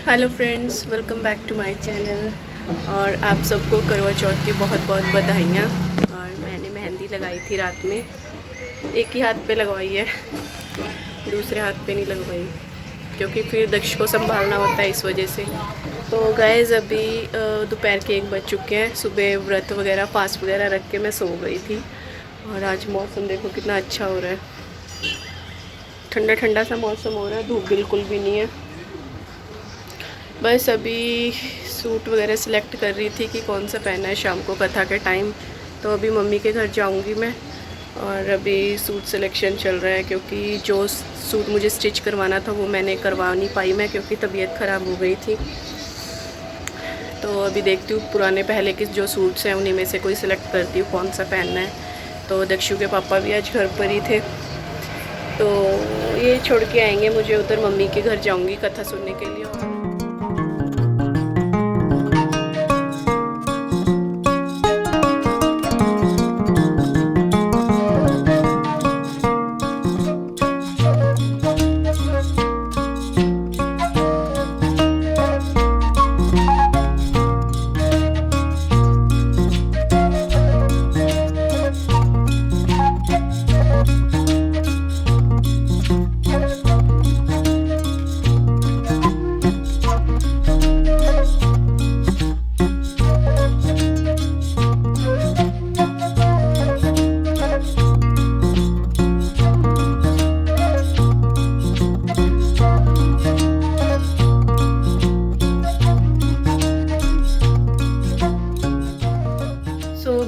Hello friends, welcome back to my channel. और आप सबको करवा चौथ की बहुत बहुत बधाइयाँ। और मैंने मेहंदी लगाई थी रात में, एक ही हाथ पे लगवाई है, दूसरे हाथ पे नहीं लगवाई क्योंकि फिर दक्ष को संभालना होता है इस वजह से। तो गाइस अभी दोपहर के 1 बज चुके हैं। सुबह व्रत वगैरह फास्ट वगैरह रख के मैं सो गई थी। और आज मौसम देखो कितना अच्छा हो रहा है, ठंडा ठंडा सा मौसम हो रहा है, धूप बिल्कुल भी नहीं है। बस अभी सूट वगैरह सिलेक्ट कर रही थी कि कौन सा पहना है शाम को कथा के टाइम। तो अभी मम्मी के घर जाऊंगी मैं, और अभी सूट सिलेक्शन चल रहा है क्योंकि जो सूट मुझे स्टिच करवाना था वो मैंने करवा नहीं पाई मैं, क्योंकि तबीयत ख़राब हो गई थी। तो अभी देखती हूँ पुराने पहले के जो सूट्स हैं उन्हीं में से कोई सिलेक्ट करती हूँ कौन सा पहनना है। तो दक्षु के पापा भी आज घर पर ही थे, तो ये छोड़ के आएंगे मुझे उधर, मम्मी के घर जाऊँगी कथा सुनने के लिए।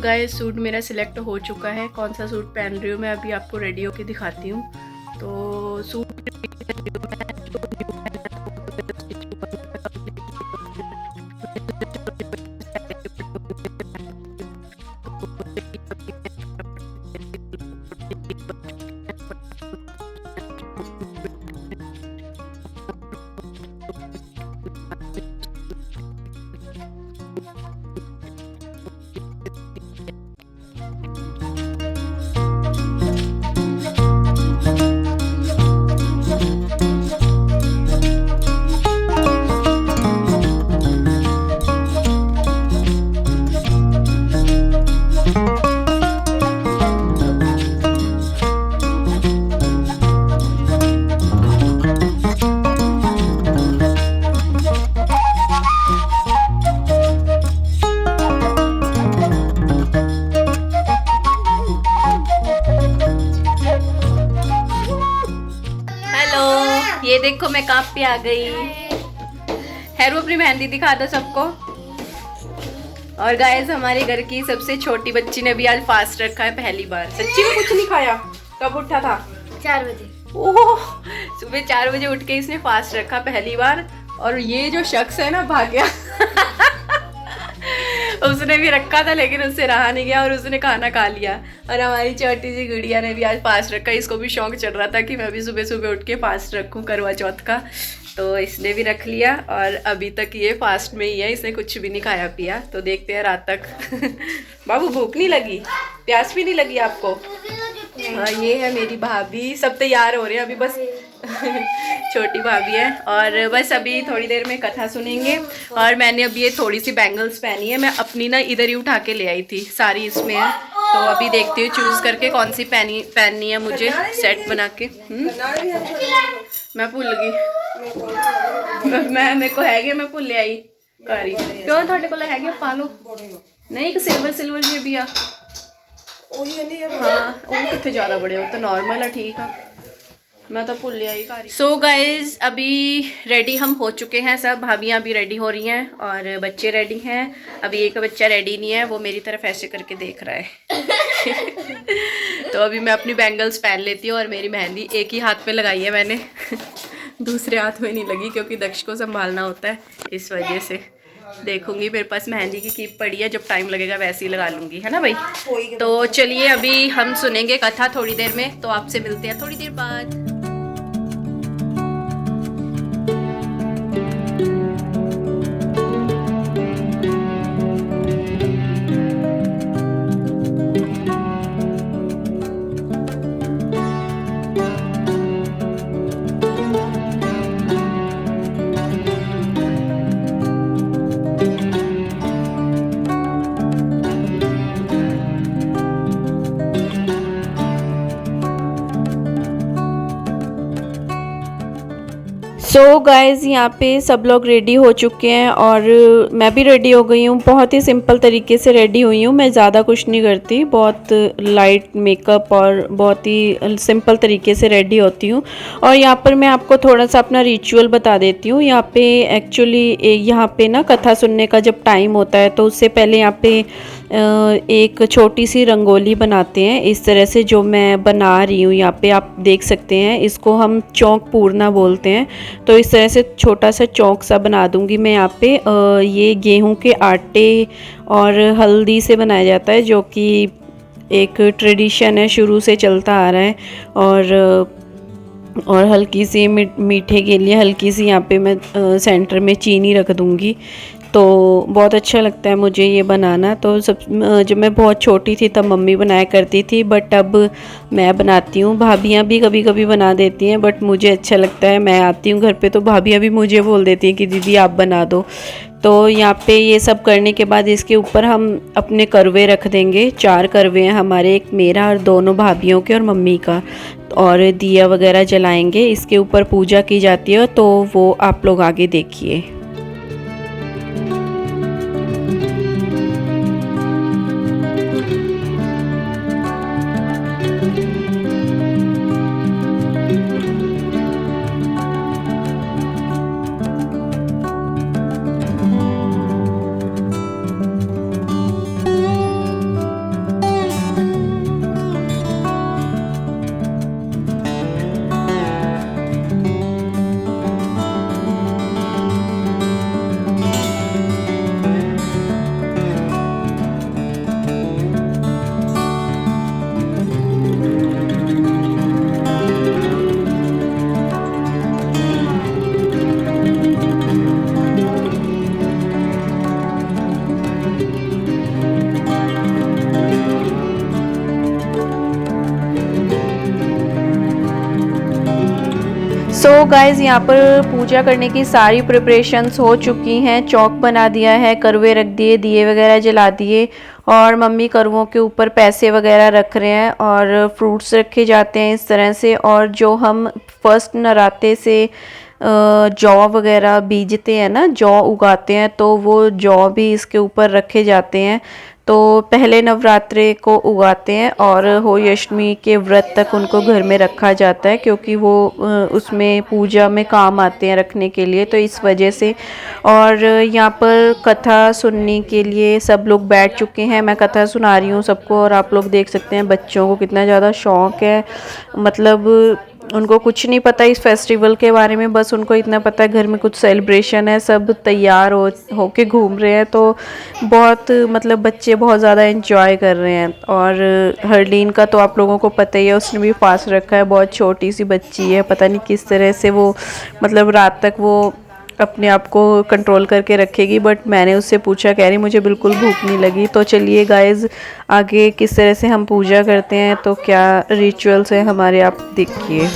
गाइस सूट मेरा सिलेक्ट हो चुका है। कौन सा सूट पहन रही हूँ मैं अभी आपको रेडी होके दिखाती हूँ। तो सूट ये देखो मैं कहाँ पे आ गई। हैरू अपनी मेहंदी दिखा दो सबको। और गाइस हमारे घर की सबसे छोटी बच्ची ने भी आज फास्ट रखा है पहली बार। सच्ची में कुछ नहीं खाया। कब उठा था? 4 बजे। ओह, सुबह 4 बजे उठ के इसने फास्ट रखा पहली बार। और ये जो शख्स है ना भाग गया उसने भी रखा था लेकिन उससे रहा नहीं गया और उसने खाना खा लिया। और हमारी छोटी सी गुड़िया ने भी आज फास्ट रखा। इसको भी शौक चढ़ रहा था कि मैं भी सुबह सुबह उठ के फास्ट रखूं करवा चौथ का, तो इसने भी रख लिया। और अभी तक ये फास्ट में ही है, इसने कुछ भी नहीं खाया पिया। तो देखते हैं रात तक बाबू भूख नहीं लगी, प्यास भी नहीं लगी आपको? हाँ, ये है मेरी भाभी, सब तैयार हो रहे हैं अभी, बस छोटी भाभी है। और बस अभी थोड़ी देर में कथा सुनेंगे। और मैंने अभी ये थोड़ी सी बैंगल्स पहनी है, मैं अपनी ना इधर ही उठा के ले आई थी, सारी इसमें है। तो अभी देखती हूँ चूज़ करके कौन सी पहननी है मुझे सेट बना के। मैं भूल गई, मैं मेरे को है मैं भूल आई कारी। क्यों थोड़े को है पा लो? नहीं, एक सिल्वर जी भी आ। हाँ, वो कितने ज़्यादा बड़े हो, तो नॉर्मल है, ठीक है, मैं तो भूल आई। सो गाइज अभी रेडी हम हो चुके हैं सब। भाभियाँ भी रेडी हो रही हैं और बच्चे रेडी हैं। अभी एक बच्चा रेडी नहीं है, वो मेरी तरफ ऐसे करके देख रहा है तो अभी मैं अपनी बैंगल्स पहन लेती हूँ। और मेरी मेहंदी एक ही हाथ पे लगाई है मैंने दूसरे हाथ में नहीं लगी क्योंकि दक्ष को संभालना होता है, इस वजह से। देखूंगी, मेरे पास मेहंदी की कीप पड़ी है, जब टाइम लगेगा वैसे ही लगा लूंगी, है ना भाई? तो चलिए अभी हम सुनेंगे कथा थोड़ी देर में, तो आपसे मिलते हैं थोड़ी देर बाद। सो गाइज़ यहाँ पे सब लोग रेडी हो चुके हैं और मैं भी रेडी हो गई हूँ। बहुत ही सिंपल तरीके से रेडी हुई हूँ, मैं ज़्यादा कुछ नहीं करती, बहुत लाइट मेकअप और बहुत ही सिंपल तरीके से रेडी होती हूँ। और यहाँ पर मैं आपको थोड़ा सा अपना रिचुअल बता देती हूँ। यहाँ पे एक्चुअली यहाँ पे ना कथा सुनने का जब टाइम होता है तो उससे पहले यहाँ पे एक छोटी सी रंगोली बनाते हैं इस तरह से, जो मैं बना रही हूँ यहाँ पे आप देख सकते हैं। इसको हम चौक पूरना बोलते हैं। तो इस तरह से छोटा सा चौक सा बना दूंगी मैं यहाँ पे। ये गेहूं के आटे और हल्दी से बनाया जाता है, जो कि एक ट्रेडिशन है, शुरू से चलता आ रहा है। और हल्की सी मीठे के लिए हल्की सी यहाँ पे मैं सेंटर में चीनी रख दूँगी। तो बहुत अच्छा लगता है मुझे ये बनाना। तो जब मैं बहुत छोटी थी तब मम्मी बनाया करती थी, बट अब मैं बनाती हूँ। भाभियाँ भी कभी कभी बना देती हैं, बट मुझे अच्छा लगता है। मैं आती हूँ घर पे तो भाभियाँ भी मुझे बोल देती हैं कि दीदी आप बना दो। तो यहाँ पे ये सब करने के बाद इसके ऊपर हम अपने करवे रख देंगे। 4 करवे हैं हमारे, एक मेरा और दोनों भाभियों के और मम्मी का। और दिया वगैरह जलाएंगे, इसके ऊपर पूजा की जाती है। तो वो आप लोग आगे देखिए। सो गाइज़ यहाँ पर पूजा करने की सारी प्रिपरेशंस हो चुकी हैं। चौक बना दिया है, करवे रख दिए, दिए वगैरह जला दिए, और मम्मी करवों के ऊपर पैसे वगैरह रख रहे हैं और फ्रूट्स रखे जाते हैं इस तरह से। और जो हम फर्स्ट नराते से जौ वगैरह बीजते हैं ना, जौ उगाते हैं, तो वो जौ भी इसके ऊपर रखे जाते हैं। तो पहले नवरात्रे को उगाते हैं और होली अष्टमी के व्रत तक उनको घर में रखा जाता है, क्योंकि वो उसमें पूजा में काम आते हैं रखने के लिए, तो इस वजह से। और यहाँ पर कथा सुनने के लिए सब लोग बैठ चुके हैं। मैं कथा सुना रही हूँ सबको, और आप लोग देख सकते हैं बच्चों को कितना ज़्यादा शौक़ है। मतलब उनको कुछ नहीं पता इस फेस्टिवल के बारे में, बस उनको इतना पता है घर में कुछ सेलिब्रेशन है, सब तैयार होके घूम रहे हैं। तो बहुत मतलब बच्चे बहुत ज़्यादा एंजॉय कर रहे हैं। और हरलीन का तो आप लोगों को पता ही है, उसने भी फास्ट रखा है। बहुत छोटी सी बच्ची है, पता नहीं किस तरह से वो मतलब रात तक वो अपने आप को कंट्रोल करके रखेगी। बट मैंने उससे पूछा, कह रही मुझे बिल्कुल भूख नहीं लगी। तो चलिए गाइज़ आगे किस तरह से हम पूजा करते हैं, तो क्या रिचुअल्स हैं हमारे, आप देखिए।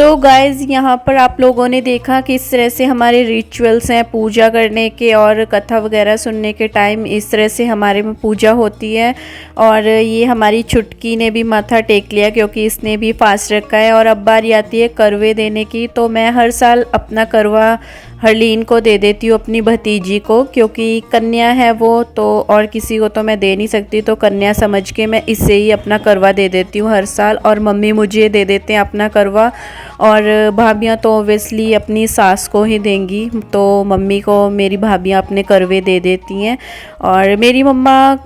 तो गाइज़ यहाँ पर आप लोगों ने देखा कि इस तरह से हमारे रिचुअल्स हैं पूजा करने के और कथा वगैरह सुनने के टाइम इस तरह से हमारे में पूजा होती है। और ये हमारी छुटकी ने भी माथा टेक लिया क्योंकि इसने भी फास्ट रखा है। और अब बारी आती है करवे देने की, तो मैं हर साल अपना करवा हरलीन को दे देती हूँ, अपनी भतीजी को, क्योंकि कन्या है वो, तो और किसी को तो मैं दे नहीं सकती, तो कन्या समझ के मैं इससे ही अपना करवा दे देती हूँ हर साल। और मम्मी मुझे दे देते हैं अपना करवा, और भाभियाँ तो ओबियसली अपनी सास को ही देंगी, तो मम्मी को मेरी भाभियाँ अपने करवे दे देती हैं। और मेरी मम्मा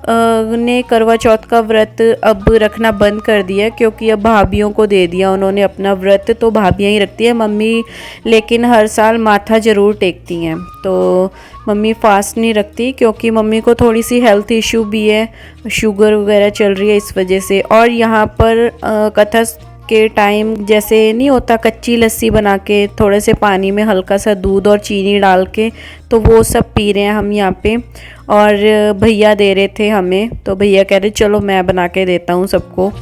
ने करवा चौथ का व्रत अब रखना बंद कर दिया क्योंकि अब भाभियों को दे दिया उन्होंने अपना व्रत, तो भाभियाँ ही रखती है। मम्मी लेकिन हर साल माथा ज़रूर टेकती हैं, तो मम्मी फास्ट नहीं रखती क्योंकि मम्मी को थोड़ी सी हेल्थ इशू भी है, शुगर वगैरह चल रही है इस वजह से। और यहाँ पर कथा के टाइम जैसे नहीं होता कच्ची लस्सी बना के थोड़े से पानी में हल्का सा दूध और चीनी डाल के, तो वो सब पी रहे हैं हम यहाँ पे। और भैया दे रहे थे हमें, तो भैया कह रहे चलो मैं बना के देता हूँ सबको।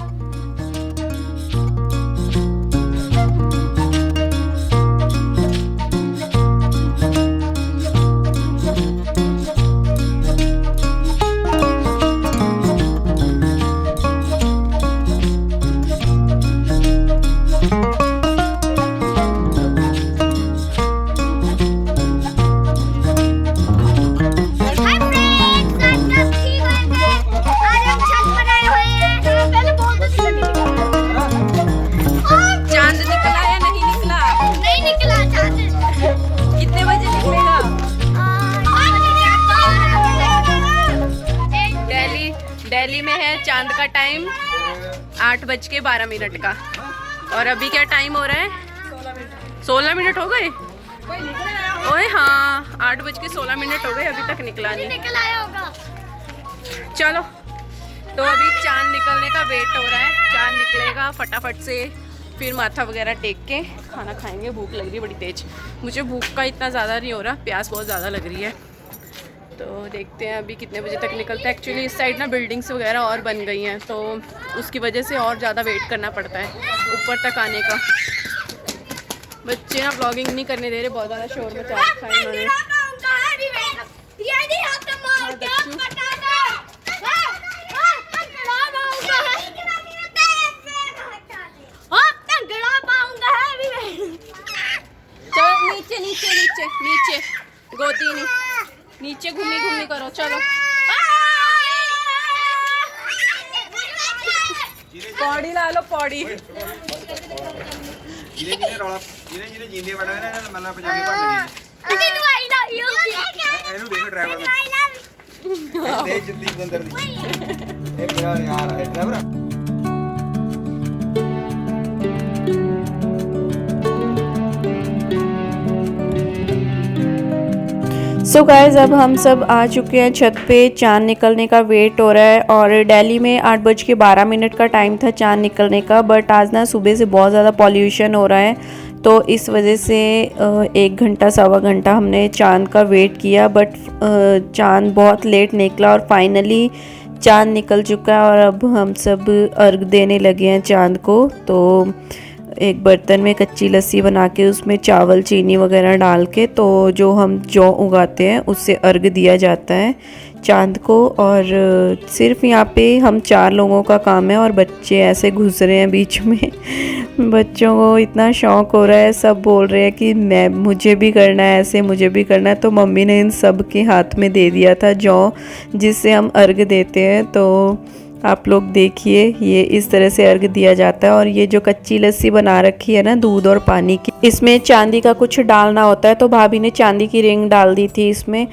दिल्ली में है चांद का टाइम 8:12 का, और अभी क्या टाइम हो रहा है? 16 मिनट हो गए। ओए हाँ, 8:16 हो गए, अभी तक निकला नहीं। चलो, तो अभी चांद निकलने का वेट हो रहा है। चांद निकलेगा फटाफट से, फिर माथा वगैरह टेक के खाना खाएंगे। भूख लग रही है बड़ी तेज, मुझे भूख का इतना ज़्यादा नहीं हो रहा, प्यास बहुत ज़्यादा लग रही है। तो देखते हैं अभी कितने बजे तक निकलता है। एक्चुअली इस साइड ना बिल्डिंग्स वगैरह और बन गई हैं, तो उसकी वजह से और ज़्यादा वेट करना पड़ता है ऊपर तक आने का। बच्चे ना व्लॉगिंग नहीं करने दे रहे, बहुत ज़्यादा शोर मचा रखा है इन्होंने। चलो नीचे नीचे नीचे नीचे, गोदी नहीं, नीचे घूमी घूमी करो। चलो पौड़ी ला लो, पौड़ी। सो गाइस, अब हम सब आ चुके हैं छत पे। चांद निकलने का वेट हो रहा है, और दिल्ली में 8:12 का टाइम था चांद निकलने का, बट आज ना सुबह से बहुत ज़्यादा पॉल्यूशन हो रहा है, तो इस वजह से 1 घंटा सवा घंटा हमने चांद का वेट किया। बट चांद बहुत लेट निकला और फाइनली चांद निकल चुका है। और अब हम सब अर्घ देने लगे हैं चांद को। तो एक बर्तन में कच्ची लस्सी बना के उसमें चावल चीनी वगैरह डाल के, तो जो हम जौ उगाते हैं उससे अर्घ दिया जाता है चांद को। और सिर्फ यहाँ पे हम 4 लोगों का काम है, और बच्चे ऐसे घुस रहे हैं बीच में। बच्चों को इतना शौक़ हो रहा है, सब बोल रहे हैं कि मुझे भी करना है, ऐसे मुझे भी करना है। तो मम्मी ने इन सब के हाथ में दे दिया था जौ, जिससे हम अर्घ देते हैं। तो आप लोग देखिए, ये इस तरह से अर्घ दिया जाता है। और ये जो कच्ची लस्सी बना रखी है ना दूध और पानी की, इसमें चांदी का कुछ डालना होता है, तो भाभी ने चांदी की रिंग डाल दी थी इसमें।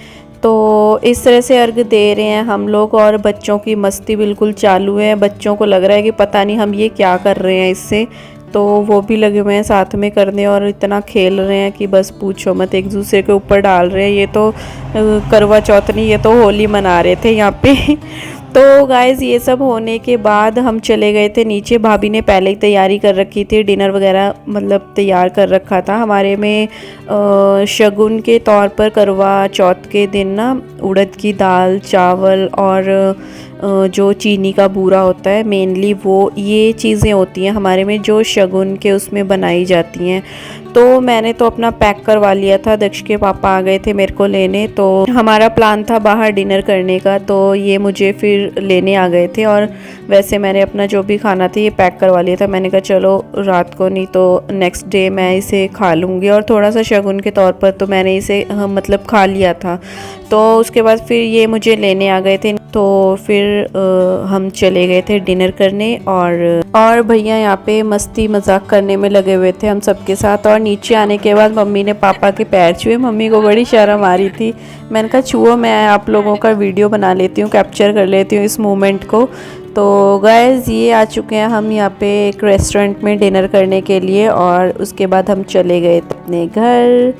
तो इस तरह से अर्घ दे रहे हैं हम लोग, और बच्चों की मस्ती बिल्कुल चालू है। बच्चों को लग रहा है कि पता नहीं हम ये क्या कर रहे हैं इससे, तो वो भी लगे हुए हैं साथ में करने, और इतना खेल रहे हैं कि बस पूछो मत। एक दूसरे के ऊपर डाल रहे हैं। ये तो करवा चौथ नहीं, ये तो होली मना रहे थे यहाँ पे। तो गाइज़ ये सब होने के बाद हम चले गए थे नीचे। भाभी ने पहले ही तैयारी कर रखी थी, डिनर वगैरह मतलब तैयार कर रखा था। हमारे में शगुन के तौर पर करवा चौथ के दिन ना उड़द की दाल, चावल और जो चीनी का बूरा होता है मेनली, वो ये चीज़ें होती हैं हमारे में जो शगुन के उसमें बनाई जाती हैं। तो मैंने तो अपना पैक करवा लिया था, दक्ष के पापा आ गए थे मेरे को लेने। तो हमारा प्लान था बाहर डिनर करने का, तो ये मुझे फिर लेने आ गए थे। और वैसे मैंने अपना जो भी खाना था ये पैक करवा लिया था। मैंने कहा चलो रात को नहीं तो नेक्स्ट डे मैं इसे खा लूँगी। और थोड़ा सा शगुन के तौर पर तो मैंने इसे मतलब खा लिया था। तो उसके बाद फिर ये मुझे लेने आ गए थे। तो फिर हम चले गए थे डिनर करने। और भैया यहाँ पे मस्ती मजाक करने में लगे हुए थे हम सबके साथ। और नीचे आने के बाद मम्मी ने पापा के पैर छुए। मम्मी को बड़ी शर्म आ रही थी। मैंने कहा छुओ, मैं आप लोगों का वीडियो बना लेती हूँ, कैप्चर कर लेती हूँ इस मोमेंट को। तो गाइस ये आ चुके हैं हम यहाँ पे एक रेस्टोरेंट में डिनर करने के लिए। और उसके बाद हम चले गए अपने घर।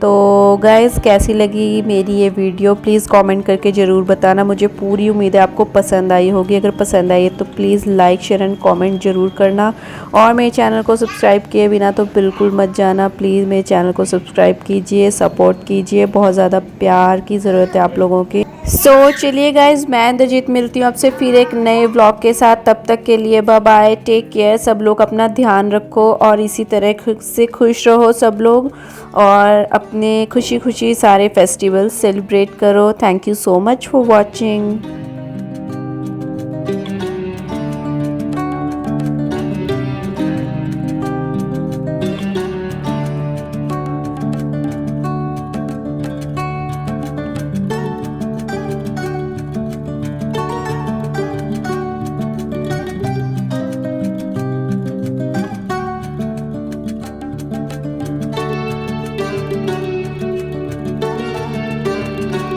तो गाइस कैसी लगी मेरी ये वीडियो प्लीज़ कमेंट करके ज़रूर बताना। मुझे पूरी उम्मीद है आपको पसंद आई होगी। अगर पसंद आई है तो please like share and comment ज़रूर करना। और मेरे चैनल को सब्सक्राइब किए बिना तो बिल्कुल मत जाना। प्लीज़ मेरे चैनल को सब्सक्राइब कीजिए, सपोर्ट कीजिए। बहुत ज़्यादा प्यार की ज़रूरत है आप लोगों की। चलिए गाइज, मैं इंद्रजीत मिलती हूँ आपसे फिर एक नए व्लॉग के साथ। तब तक के लिए बाय बाय, टेक केयर। सब लोग अपना ध्यान रखो और इसी तरह से खुश रहो सब लोग। और अपने खुशी खुशी सारे फेस्टिवल सेलिब्रेट करो। Thank you so much for watching.